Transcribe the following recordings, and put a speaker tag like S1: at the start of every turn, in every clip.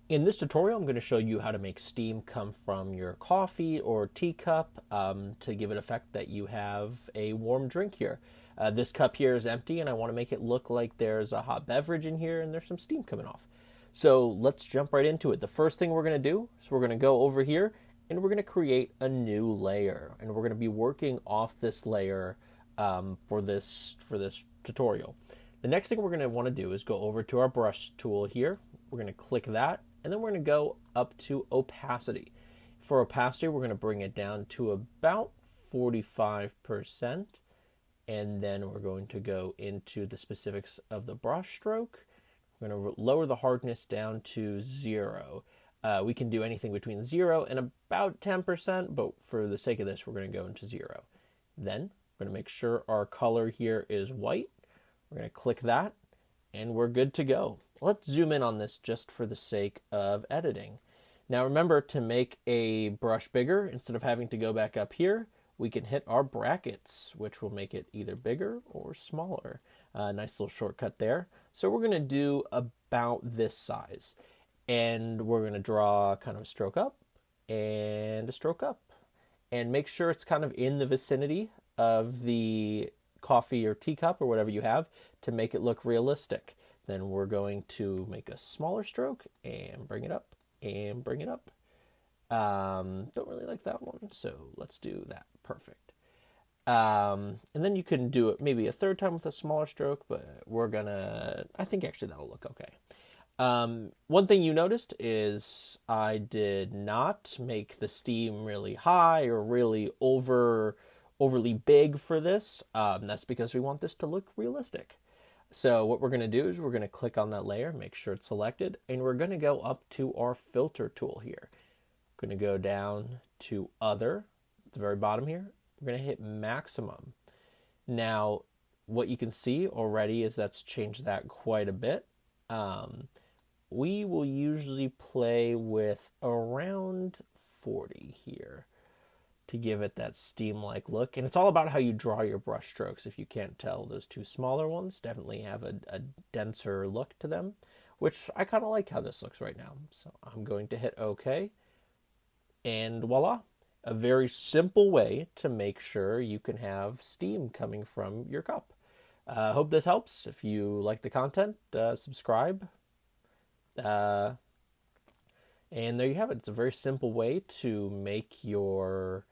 S1: In this tutorial, I'm going to show you how to make steam come from your coffee or teacup to give it effect that you have a warm drink here. This cup here is empty and I want to make it look like there's a hot beverage in here and there's some steam coming off. So let's jump right into it. The first thing we're going to do is we're going to go over here and we're going to create a new layer. And we're going to be working off this layer for this tutorial. The next thing we're going to want to do is go over to our brush tool here. We're going to click that, and then we're going to go up to opacity. For opacity, we're going to bring it down to about 45%, and then we're going to go into the specifics of the brush stroke. We're going to lower the hardness down to 0. We can do anything between 0 and about 10%, but for the sake of this, we're going to go into 0. Then we're going to make sure our color here is white. We're going to click that, and we're good to go. Let's zoom in on this just for the sake of editing. Now remember, to make a brush bigger, instead of having to go back up here, we can hit our brackets, which will make it either bigger or smaller. Nice little shortcut there. So we're going to do about this size. And we're going to draw kind of a stroke up and a stroke up. And make sure it's kind of in the vicinity of the coffee or teacup or whatever you have to make it look realistic. Then we're going to make a smaller stroke and bring it up and bring it up. Don't really like that one, so let's do that. Perfect. And then you can do it maybe a third time with a smaller stroke, but I think actually that'll look okay. One thing you noticed is I did not make the steam really high or really overly big for this. That's because we want this to look realistic. So what we're going to do is we're going to click on that layer, make sure it's selected, and we're going to go up to our filter tool here. We're going to go down to other at the very bottom here. We're going to hit maximum. Now, what you can see already is that's changed that quite a bit. We will usually play with around 40 here to give it that steam-like look. And it's all about how you draw your brush strokes. If you can't tell, those two smaller ones definitely have a denser look to them, which I kind of like how this looks right now. So I'm going to hit OK. And voila, a very simple way to make sure you can have steam coming from your cup. Hope this helps. If you like the content, subscribe. And there you have it. It's a very simple way to make your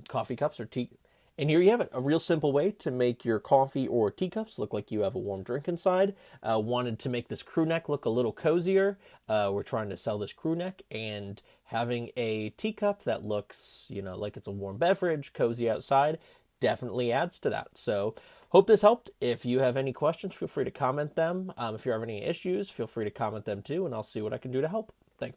S1: coffee cups or tea. And here you have it, a real simple way to make your coffee or teacups look like you have a warm drink inside. Wanted to make this crew neck look a little cozier. We're trying to sell this crew neck, and having a teacup that looks, like it's a warm beverage, cozy outside, definitely adds to that. So hope this helped. If you have any questions, feel free to comment them. If you have any issues, feel free to comment them too, and I'll see what I can do to help.